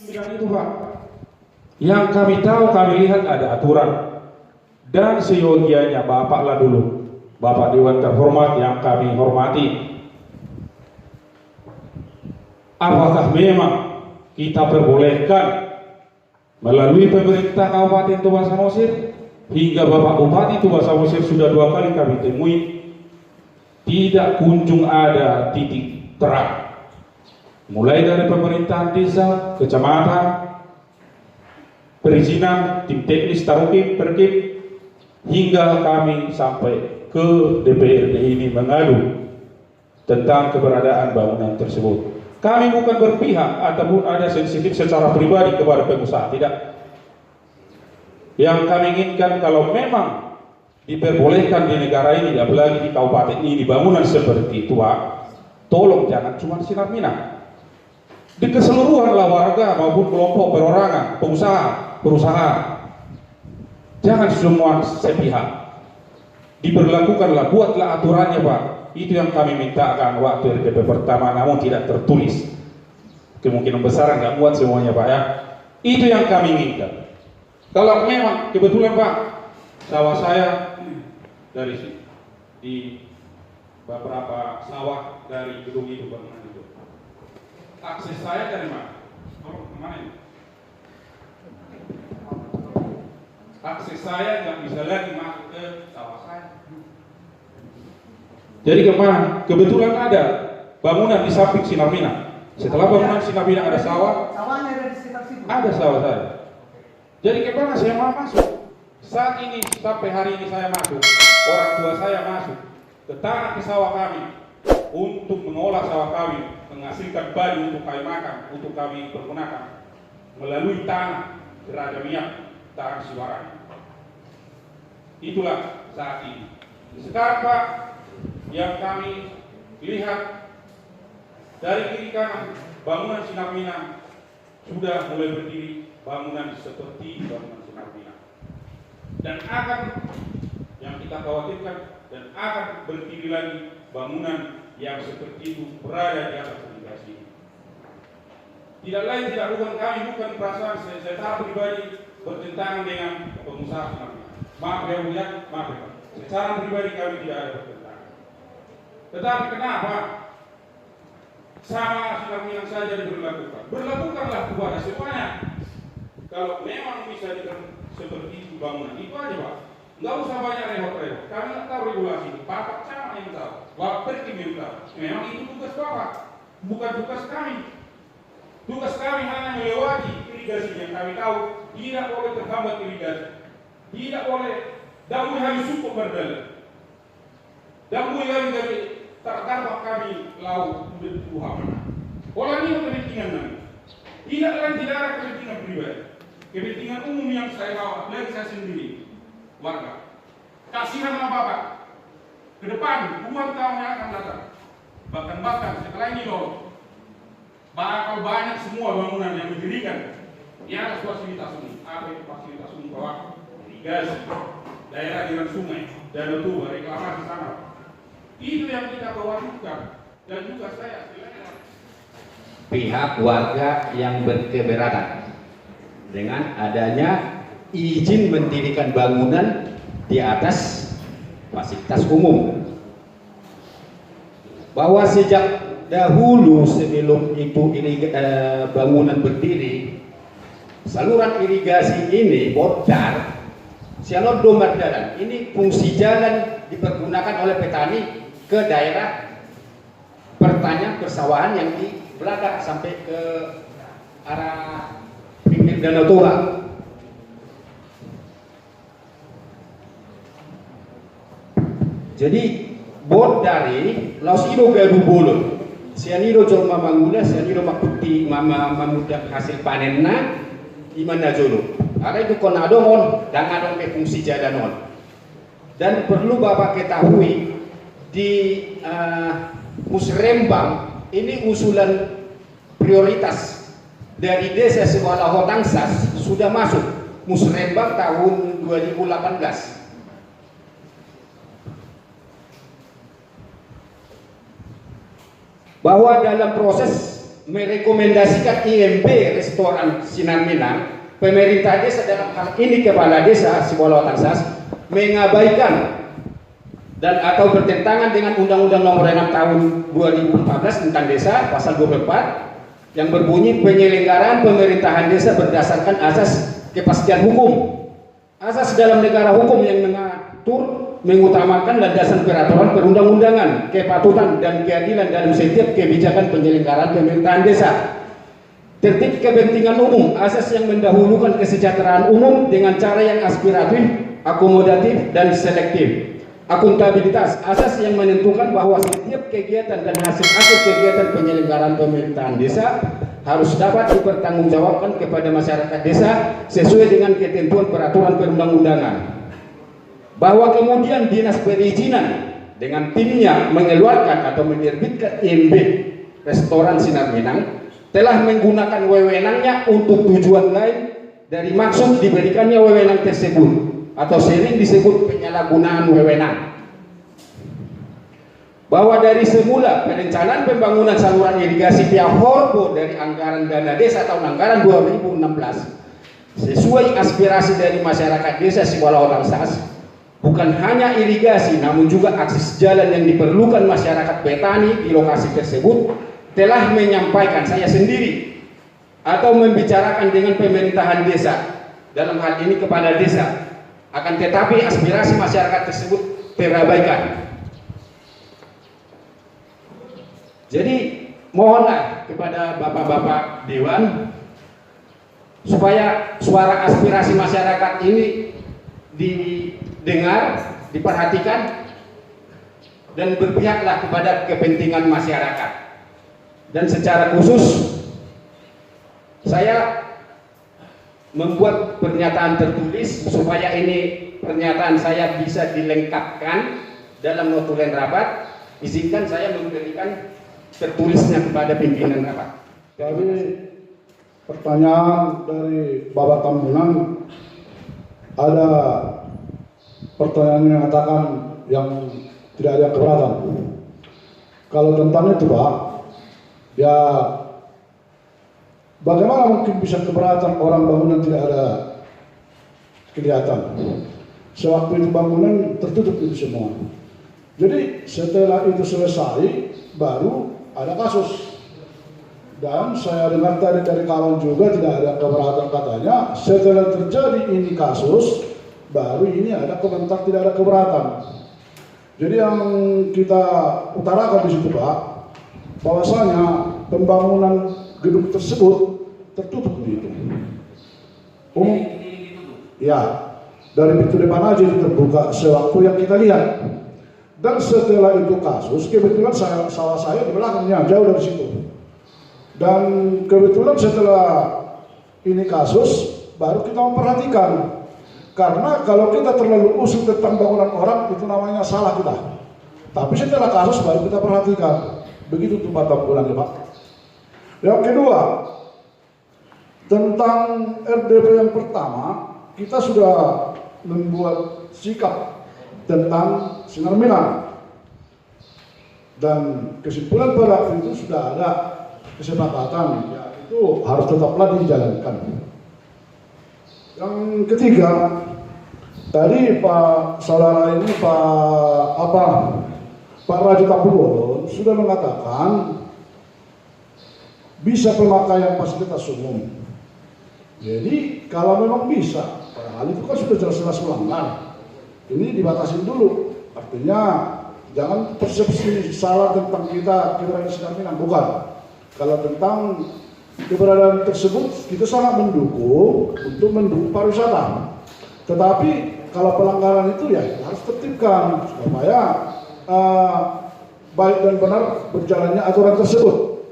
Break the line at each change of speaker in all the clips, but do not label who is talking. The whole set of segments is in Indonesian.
Bilang itu Pak, yang kami tahu, kami lihat ada aturan dan seyogianya Bapaklah dulu, Bapak Dewan terhormat yang kami hormati. Apakah memang kita perbolehkan melalui pemerintah Kabupaten Toba Samosir hingga Bapak Bupati Toba Samosir sudah 2 kali kami temui, tidak kunjung ada titik terang, mulai dari pemerintahan desa, kecamatan, perizinan, tim teknis, tarukim, perkim, hingga kami sampai ke DPRD ini mengadu tentang keberadaan bangunan tersebut. Kami bukan berpihak ataupun ada sensitif secara pribadi kepada pengusaha, tidak. Yang kami inginkan, kalau memang diperbolehkan di negara ini, apalagi di kabupaten ini, bangunan seperti itu, Pak, tolong jangan cuma Sinar Minang, di keseluruhanlah warga maupun kelompok perorangan, pengusaha, perusahaan, jangan semua sepihak. Diberlakukanlah, buatlah aturannya Pak. Itu yang kami mintakan waktu RDP pertama, namun tidak tertulis. Kemungkinan besar nggak muat semuanya Pak ya. Itu yang kami inginkan. Kalau memang kebetulan Pak, sawah saya dari sini, di beberapa sawah dari gedung itu bangunan itu. Akses saya dari mana? Oh, kemana ini? Akses saya nggak bisa lagi masuk ke sawah saya. Jadi kemana? Kebetulan ada bangunan di samping Sinar Minang. Setelah bangunan Sinar Minang ada sawah.
Sawahnya ada di sekitar situ.
Ada sawah saya. Jadi kemana saya mau masuk? Saat ini sampai hari ini saya masuk, orang tua saya masuk ke tanah ke sawah kami untuk mengolah sawah kami, menghasilkan baju untuk kami makan, untuk kami pergunakan melalui tanah Geraja Minyak Tarang Siwarani. Itulah saat ini. Sekarang Pak, yang kami lihat dari kiri kanan bangunan Sinar Minang sudah mulai berdiri bangunan seperti bangunan Sinar Minang, dan akan yang kita khawatirkan dan akan berdiri lagi bangunan yang seperti itu berada di atas irigasi ini. Tidak lain tidak bukan kami, bukan perasaan saya pribadi bertentangan dengan pengusaha Sinar Minang. Maaf ya Buya, maaf ya Pak. Secara pribadi kami tidak ada bertentangan. Tetapi kenapa sama Sinar Minang saja diberlakukan? Berlakukanlah kepada semuanya. Kalau memang bisa seperti itu bangunan, itu aja Pak. Nggak usah banyak repot-repot. Kami nggak tahu regulasi itu. Bapak sama yang tahu. Bapak pergi yang tahu. Memang itu tugas Bapak, bukan tugas kami. Tugas kami hanya melewati irigasi yang kami tahu tidak boleh terhambat irigasi. Tidak boleh dambu harus cukup berdalam. Dambu yang dari terdampak kami laut Tuhan. Orang ini kepentingan kami. Tidak lain tidak ada kepentingan pribadi. Kepentingan umum yang saya bawa, apalagi saya sendiri, warga. Kasihan sama Bapak. Ke depan, 2 tahun yang akan datang. Bahkan setelah ini loh, bakal banyak semua bangunan yang didirikan di atas fasilitas umum. Apa itu fasilitas umum Bapak? Irigasi, daerah aliran sungai, danau Toba, reklamasi sana. Itu yang kita khawatirkan, dan juga saya
pihak warga yang berkeberatan dengan adanya izin mendirikan bangunan di atas fasilitas umum, bahwa sejak dahulu sebelum itu bangunan berdiri, saluran irigasi ini bocor, Sianor Domar Jalan ini fungsi jalan dipergunakan oleh petani ke daerah pertanian persawahan yang di belakang sampai ke arah pinggir Danau Toba. Jadi bot dari Lausido Gadu Bolon, Sianido Jolma Mangula, Sianido Makuti Mamudak hasil panenna di mana Jolo. Ada itu konadon dan ada fungsi jadanon. Dan perlu Bapak ketahui di Musrembang ini usulan prioritas dari Desa Sewala Hotangsas sudah masuk Musrembang tahun 2018. Bahwa dalam proses merekomendasikan IMB Restoran Sinar Minang, pemerintah desa dalam hal ini kepala desa Sibolo Tangsas mengabaikan dan atau bertentangan dengan Undang-Undang Nomor 6 Tahun 2014 tentang desa pasal 24 yang berbunyi penyelenggaraan pemerintahan desa berdasarkan asas kepastian hukum. Asas dalam negara hukum yang mengatur, mengutamakan landasan peraturan perundang-undangan, kepatutan dan keadilan dalam setiap kebijakan penyelenggaraan pemerintahan desa. Tertib kepentingan umum, asas yang mendahulukan kesejahteraan umum dengan cara yang aspiratif, akomodatif dan selektif. Akuntabilitas, asas yang menentukan bahwa setiap kegiatan dan hasil kegiatan penyelenggaraan pemerintahan desa harus dapat dipertanggungjawabkan kepada masyarakat desa sesuai dengan ketentuan peraturan perundang-undangan. Bahwa kemudian dinas perizinan dengan timnya mengeluarkan atau menerbitkan IMB Restoran Sinar Minang telah menggunakan wewenangnya untuk tujuan lain dari maksud diberikannya wewenang tersebut, atau sering disebut penyalahgunaan wewenang. Bahwa dari semula perencanaan pembangunan saluran irigasi pihak Horbo dari anggaran dana desa tahun anggaran 2016 sesuai aspirasi dari masyarakat desa Sibolo Tangsas, bukan hanya irigasi namun juga akses jalan yang diperlukan masyarakat petani di lokasi tersebut telah menyampaikan saya sendiri atau membicarakan dengan pemerintahan desa, dalam hal ini kepala desa. Akan tetapi aspirasi masyarakat tersebut terabaikan. Jadi mohonlah kepada bapak-bapak dewan supaya suara aspirasi masyarakat ini didengar, diperhatikan, dan berpihaklah kepada kepentingan masyarakat. Dan secara khusus saya membuat pernyataan tertulis supaya ini pernyataan saya bisa dilengkapkan dalam notulen rapat. Izinkan saya memberikan tertulisnya kepada pimpinan rapat.
Jadi pertanyaan dari Bapak Tambunan, ada pertanyaan yang mengatakan yang tidak ada keberatan. Kalau tentang itu Pak, ya bagaimana mungkin bisa keberatan orang bangunan tidak ada kelihatan? Sewaktu itu bangunan tertutup itu semua. Jadi setelah itu selesai, baru ada kasus. Dan saya dengar tadi dari kawan juga tidak ada keberatan katanya. Setelah terjadi ini kasus, baru ini ada komentar tidak ada keberatan. Jadi yang kita utarakan di situ Pak, bahwasanya pembangunan gedung tersebut tertutup begitu. Ya, dari pintu depan aja itu terbuka sewaktu yang kita lihat. Dan setelah itu kasus, kebetulan sawah saya di belakangnya, jauh dari situ. Dan kebetulan setelah ini kasus, baru kita memperhatikan. Karena kalau kita terlalu usul tentang bangunan orang, itu namanya salah kita. Tapi setelah kasus, baru kita perhatikan. Begitu tuh Pak bulan ya Pak. Yang kedua, tentang RDP yang pertama, kita sudah membuat sikap tentang Sinar Minang, dan kesimpulan pada waktu itu sudah ada kesepakatan, ya itu harus tetaplah dijalankan. Yang ketiga, tadi Pak saudara ini Pak Raja Tapulolon sudah mengatakan bisa pemakaian fasilitas umum. Jadi kalau memang bisa, padahal itu kan sudah jelas-jelas melanggar. Ini dibatasin dulu, artinya jangan persepsi salah tentang keberadaan Sinar Minang, bukan. Kalau tentang keberadaan tersebut kita sangat mendukung untuk mendukung pariwisata. Tetapi kalau pelanggaran itu ya harus tertibkan supaya baik dan benar berjalannya aturan tersebut.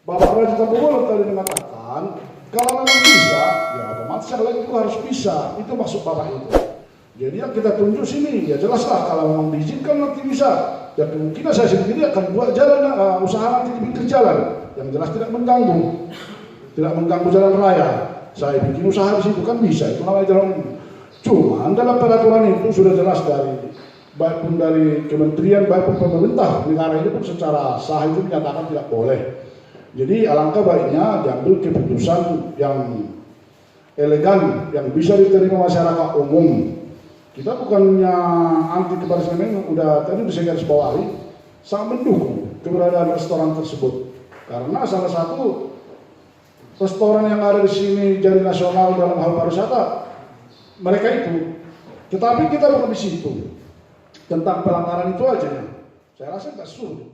Bapak Raja Tambunan tadi mengatakan kalau memang bisa, ya otomatis yang lain itu harus bisa. Itu maksud Bapak itu. Jadi yang kita tunjuk sini, ya jelaslah kalau memang diizinkan nanti bisa. Ya kemungkinan saya sendiri akan buat jalan usaha nanti di pinggir jalan yang jelas tidak mengganggu jalan raya. Saya bikin usaha di situ kan bisa, itu namanya jalan umum. Cuma dalam peraturan itu sudah jelas baik pun dari kementerian, baik pun pemerintah negara ini pun secara sah itu menyatakan tidak boleh. Jadi alangkah baiknya diambil keputusan yang elegan, yang bisa diterima masyarakat umum. Kita bukannya anti kepada semen, udah tadi bisa garis bawahi, sangat mendukung keberadaan restoran tersebut. Karena salah satu restoran yang ada di sini jadi nasional dalam hal pariwisata, mereka itu. Tetapi kita bukan di situ. Tentang pelanggaran itu aja ya. Saya rasa nggak sulit.